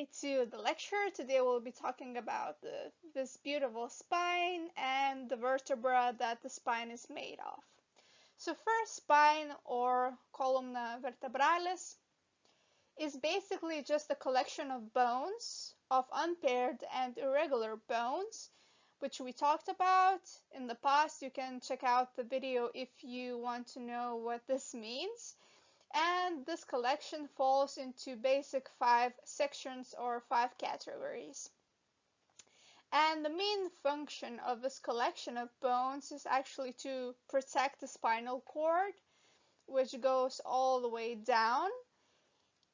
Welcome to the lecture. Today we'll be talking about this beautiful spine and the vertebra that the spine is made of. So first, spine or columna vertebralis is basically just a collection of bones, of unpaired and irregular bones, which we talked about in the past. You can check out the video if you want to know what this means. And this collection falls into basic 5 sections or 5 categories. And the main function of this collection of bones is actually to protect the spinal cord, which goes all the way down.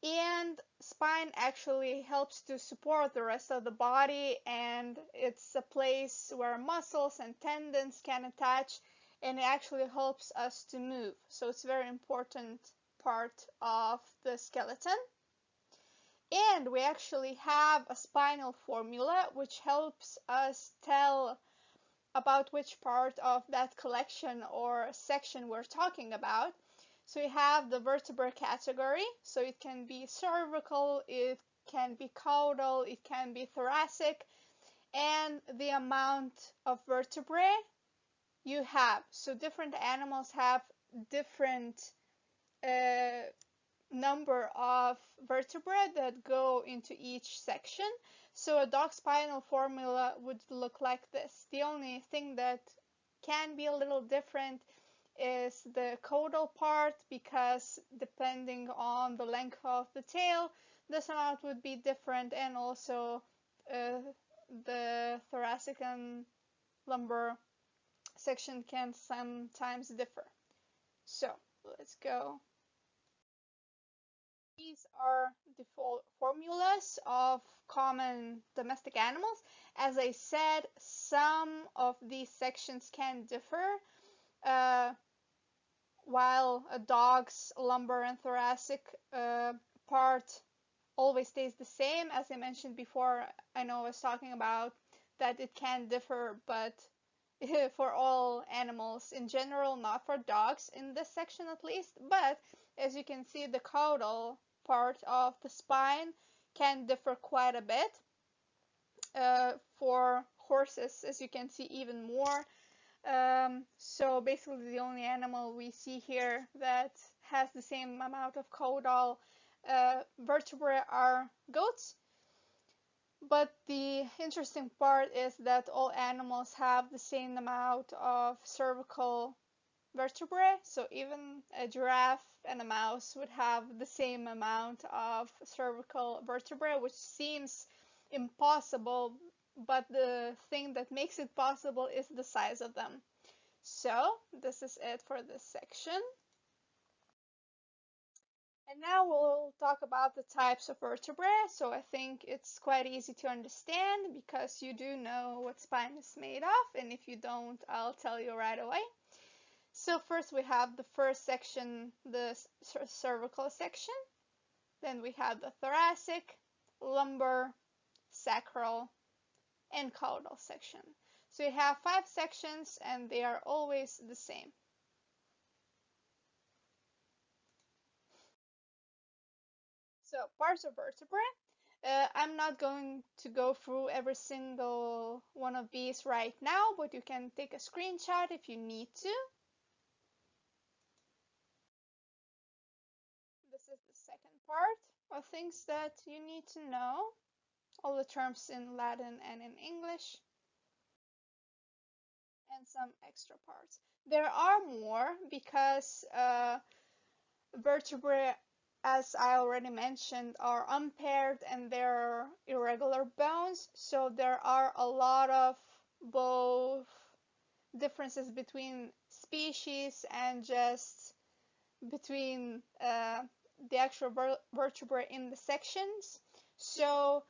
And spine actually helps to support the rest of the body, and it's a place where muscles and tendons can attach, and it actually helps us to move. So it's very important part of the skeleton. And we actually have a spinal formula which helps us tell about which part of that collection or section we're talking about. So we have the vertebra category, so it can be cervical, it can be caudal, it can be thoracic, and the amount of vertebrae you have. So different animals have different number of vertebrae that go into each section. So a dog spinal formula would look like this. The only thing that can be a little different is the caudal part, because depending on the length of the tail, this amount would be different, and also the thoracic and lumbar section can sometimes differ. So let's go. These are default formulas of common domestic animals. As I said, some of these sections can differ, while a dog's lumbar and thoracic part always stays the same. As I mentioned before, I know I was talking about that it can differ, but for all animals in general, not for dogs in this section at least. But as you can see, the caudal part of the spine can differ quite a bit. For horses, as you can see, even more. So basically the only animal we see here that has the same amount of caudal vertebrae are goats. But the interesting part is that all animals have the same amount of cervical vertebrae. So even a giraffe and a mouse would have the same amount of cervical vertebrae, which seems impossible, but the thing that makes it possible is the size of them. So this is it for this section. And now we'll talk about the types of vertebrae. So I think it's quite easy to understand because you do know what spine is made of, and if you don't, I'll tell you right away. So first we have the first section, the cervical section. Then we have the thoracic, lumbar, sacral, and caudal section. So you have 5 sections and they are always the same. So parts of vertebrae. I'm not going to go through every single one of these right now, but you can take a screenshot if you need to. This is the second part of things that you need to know. All the terms in Latin and in English. And some extra parts. There are more because vertebrae, as I already mentioned, are unpaired and they're irregular bones. So there are a lot of both differences between species and just between the actual vertebrae in the sections. So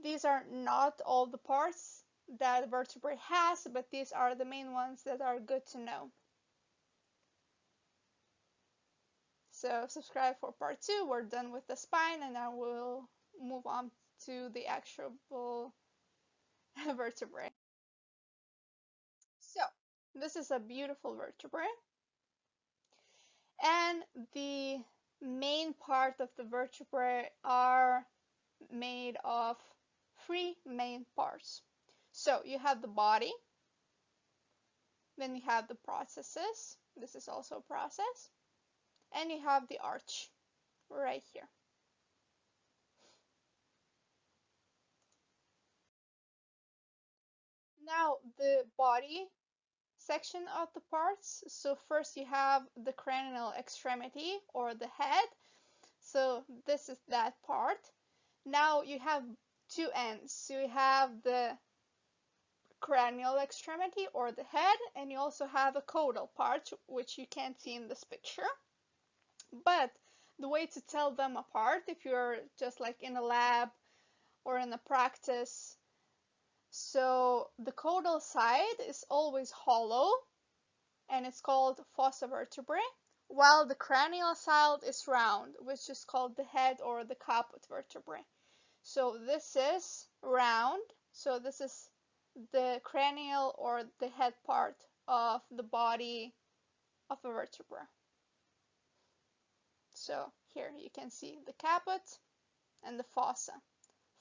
these are not all the parts that vertebrae has, but these are the main ones that are good to know. So subscribe for part 2. We're done with the spine, and now we'll move on to the actual vertebrae. So this is a beautiful vertebrae, and the main part of the vertebrae are made of three main parts. So you have the body, then you have the processes, this is also a process, and you have the arch right here. Now the body section of the parts. So first you have the cranial extremity or the head. So this is that part. Now you have two ends. So you have the cranial extremity or the head, and you also have a caudal part, which you can't see in this picture. But the way to tell them apart, if you're just like in a lab or in a practice, so the caudal side is always hollow, and it's called fossa vertebrae, while the cranial side is round, which is called the head or the caput vertebrae. So this is round, so this is the cranial or the head part of the body of a vertebra. So here you can see the caput and the fossa.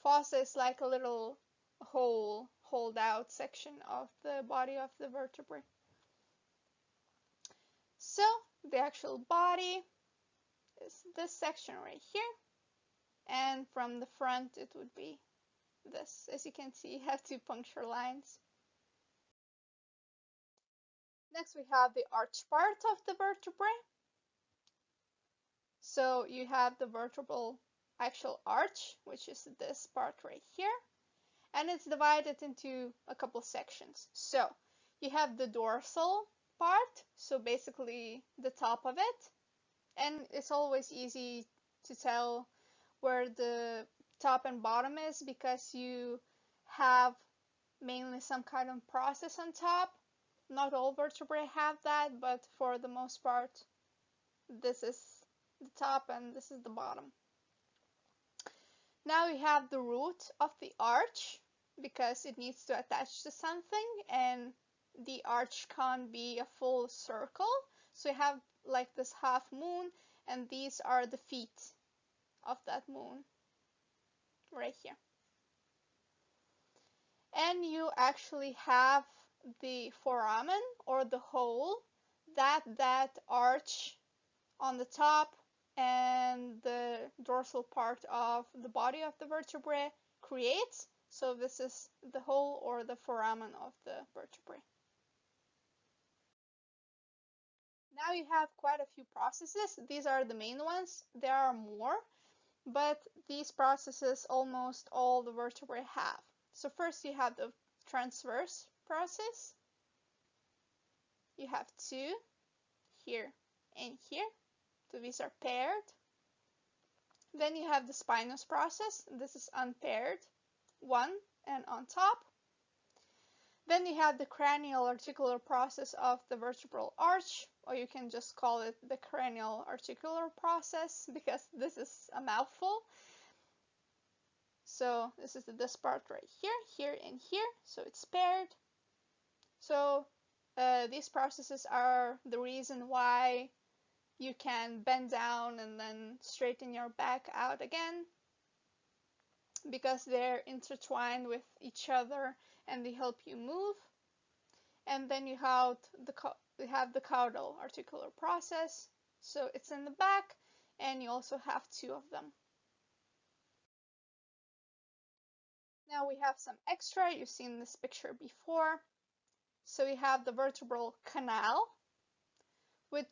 Fossa is like a little hole, hold out section of the body of the vertebrae. So the actual body is this section right here, and from the front it would be this. As you can see, you have two puncture lines. Next we have the arch part of the vertebrae. So you have the vertebral actual arch, which is this part right here, and it's divided into a couple sections. So you have the dorsal part, so basically the top of it, and it's always easy to tell where the top and bottom is because you have mainly some kind of process on top. Not all vertebrae have that, but for the most part, this is the top and this is the bottom. Now you have the root of the arch because it needs to attach to something, and the arch can't be a full circle. So you have like this half moon, and these are the feet of that moon right here. And you actually have the foramen or the hole that arch on the top and the dorsal part of the body of the vertebrae creates. So this is the hole or the foramen of the vertebrae. Now you have quite a few processes. These are the main ones. There are more, but these processes almost all the vertebrae have. So first you have the transverse process. You have two here and here. So these are paired. Then you have the spinous process. This is unpaired, one and on top. Then you have the cranial articular process of the vertebral arch, or you can just call it the cranial articular process because this is a mouthful. So this is this part right here, here and here, so it's paired. So these processes are the reason why you can bend down and then straighten your back out again, because they're intertwined with each other and they help you move. And then you have the caudal articular process, so it's in the back, and you also have two of them. Now we have some extra. You've seen this picture before. So we have the vertebral canal, which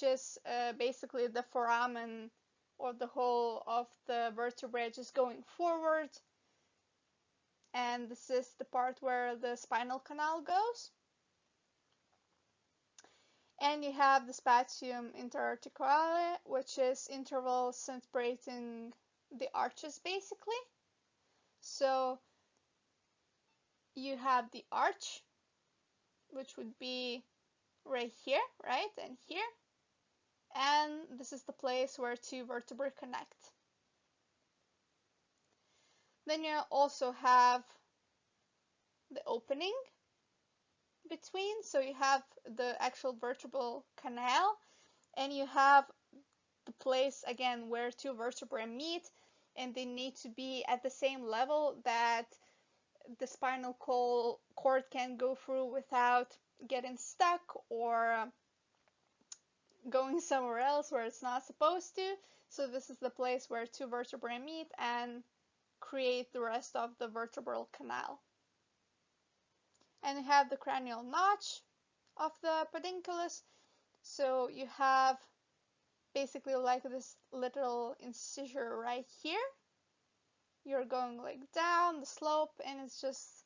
is basically the foramen or the whole of the vertebrae just going forward. And this is the part where the spinal canal goes. And you have the spatium interarticulale, which is interval separating the arches basically. So you have the arch, which would be right here, right, and here. And this is the place where two vertebrae connect. Then you also have the opening between, so you have the actual vertebral canal, and you have the place again where two vertebrae meet, and they need to be at the same level that the spinal cord can go through without getting stuck or going somewhere else where it's not supposed to. So this is the place where two vertebrae meet and create the rest of the vertebral canal. And you have the cranial notch of the pedunculus. So you have basically like this little incisure right here. You're going like down the slope, and it's just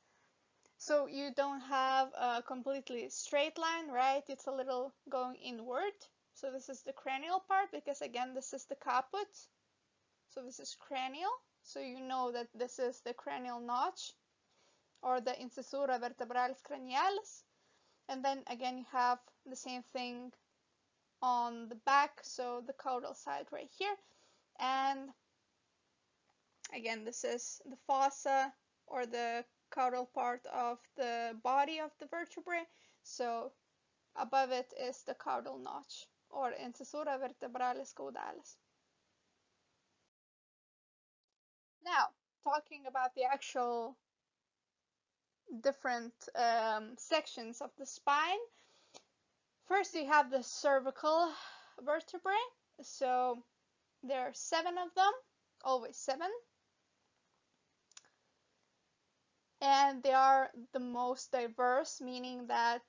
so you don't have a completely straight line, right? It's a little going inward. So this is the cranial part, because again, this is the caput. So this is cranial. So you know that this is the cranial notch, or the incisura vertebralis cranialis. And then again, you have the same thing on the back, so the caudal side right here. And again, this is the fossa, or the caudal part of the body of the vertebrae. So above it is the caudal notch, or incisura vertebralis caudales. Now, talking about the actual different sections of the spine. First, you have the cervical vertebrae. So there are 7 of them, always 7. And they are the most diverse, meaning that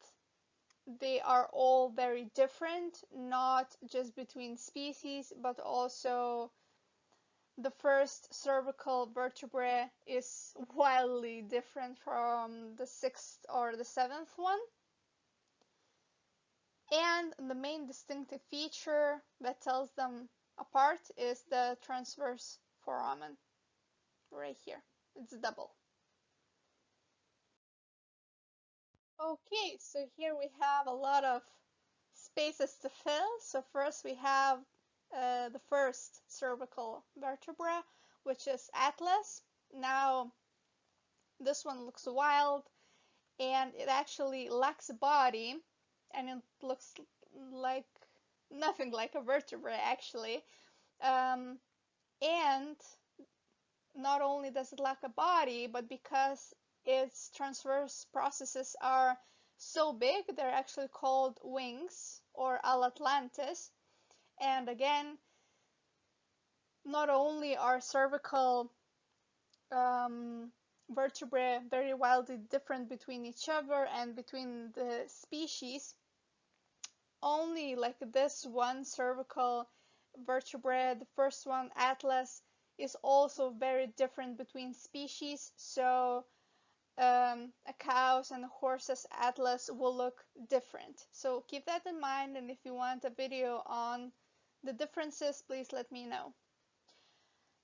they are all very different, not just between species, but also the first cervical vertebrae is wildly different from the 6th or the 7th one. And the main distinctive feature that tells them apart is the transverse foramen right here. It's double. Okay, so here we have a lot of spaces to fill. So first we have the first cervical vertebra, which is atlas. Now this one looks wild, and it actually lacks a body, and it looks like nothing like a vertebra actually. And not only does it lack a body, but because its transverse processes are so big, they're actually called wings, or alatlantis. And again, not only are cervical vertebrae very wildly different between each other and between the species, only like this one cervical vertebrae, the first one, atlas, is also very different between species. So a cow's and a horse's atlas will look different. So keep that in mind, and if you want a video on the differences, please let me know.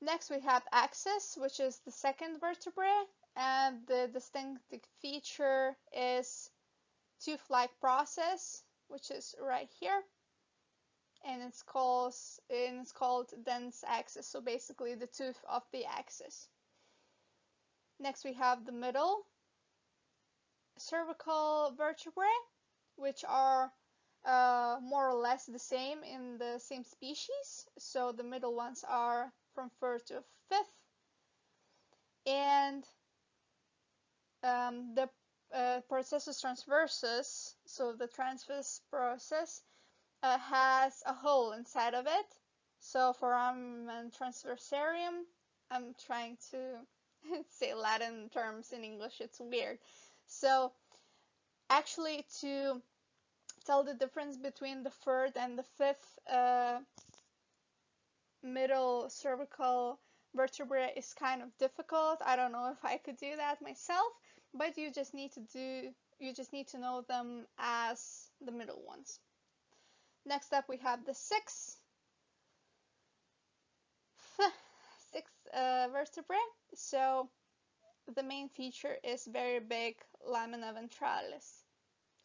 Next we have axis, which is the second vertebrae, and the distinctive feature is tooth-like process, which is right here, and it's called dens axis, so basically the tooth of the axis. Next we have the middle cervical vertebrae, which are more or less the same in the same species. So the middle ones are from 3rd to 5th, and the processus transversus, so the transverse process, has a hole inside of it. So foramen transversarium, I'm trying to say Latin terms in English, it's weird. So actually, to tell the difference between the 3rd and the 5th middle cervical vertebrae is kind of difficult. I don't know if I could do that myself, but you just need to know them as the middle ones. Next up we have the 6th vertebrae. So the main feature is very big lamina ventralis.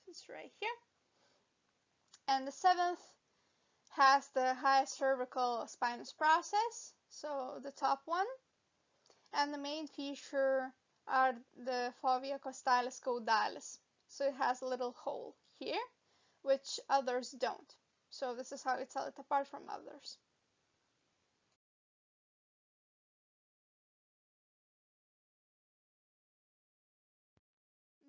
It's right here. And the 7th has the high cervical spinous process, so the top one. And the main feature are the fovea costalis caudales. So it has a little hole here, which others don't. So this is how you tell it apart from others.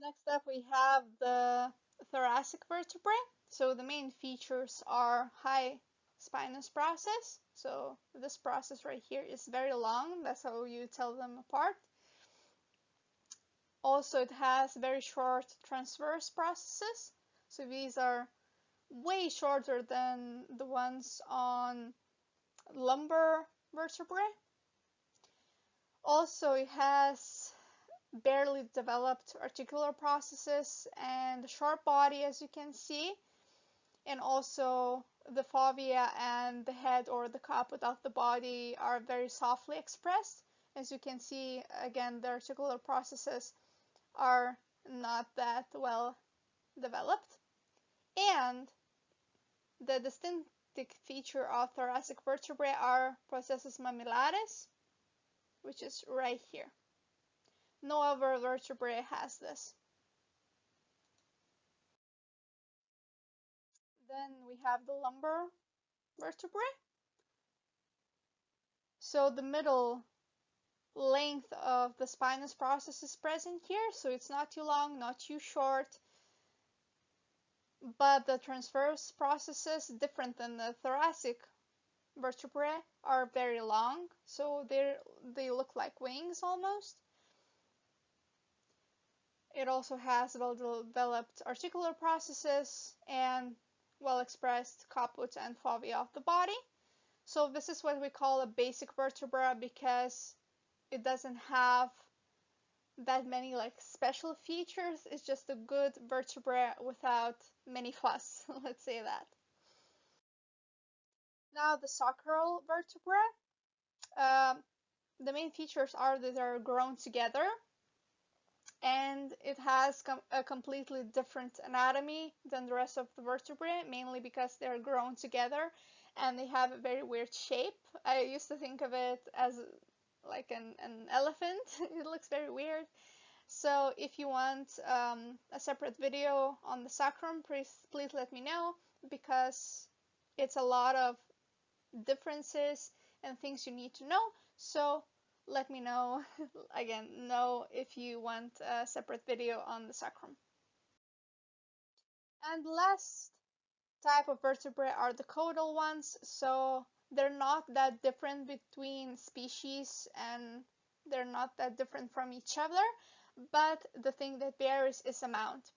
Next up, we have the thoracic vertebrae. So the main features are high spinous process. So this process right here is very long. That's how you tell them apart. Also, it has very short transverse processes. So these are way shorter than the ones on lumbar vertebrae. Also, it has barely developed articular processes and a short body, as you can see, and also the fovea and the head or the caput of the body are very softly expressed. As you can see, again, the articular processes are not that well developed. And the distinctive feature of thoracic vertebrae are processus mammillaris, which is right here. No other vertebrae has this. Then we have the lumbar vertebrae. So the middle length of the spinous process is present here, so it's not too long, not too short. But the transverse processes, different than the thoracic vertebrae, are very long, so they look like wings almost. It also has well-developed articular processes and well-expressed caput and fovea of the body. So this is what we call a basic vertebra because it doesn't have that many like special features. It's just a good vertebra without many fuss, let's say that. Now the sacral vertebra. The main features are that they're grown together, and it has a completely different anatomy than the rest of the vertebrae, mainly because they're grown together and they have a very weird shape. I used to think of it as like an elephant. It looks very weird. So if you want a separate video on the sacrum, please let me know, because it's a lot of differences and things you need to know. So let me know, again, if you want a separate video on the sacrum. And the last type of vertebrae are the caudal ones. So they're not that different between species and they're not that different from each other, but the thing that varies is amount.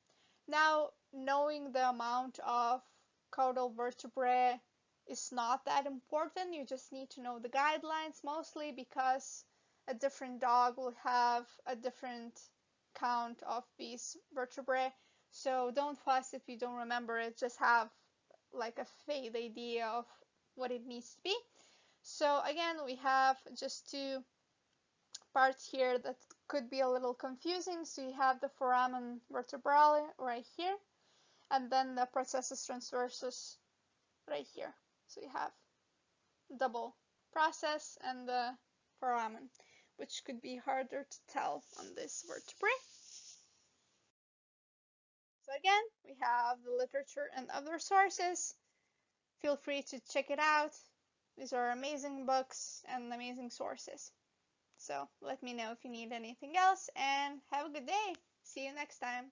Now, knowing the amount of caudal vertebrae is not that important. You just need to know the guidelines, mostly because a different dog will have a different count of these vertebrae. So don't fuss if you don't remember it. Just have like a vague idea of what it needs to be. So again, we have just two parts here that could be a little confusing. So you have the foramen vertebrale right here, and then the processus transversus right here. So you have double process and the foramen, which could be harder to tell on this vertebrae. So again, we have the literature and other sources. Feel free to check it out. These are amazing books and amazing sources. So let me know if you need anything else, and have a good day. See you next time.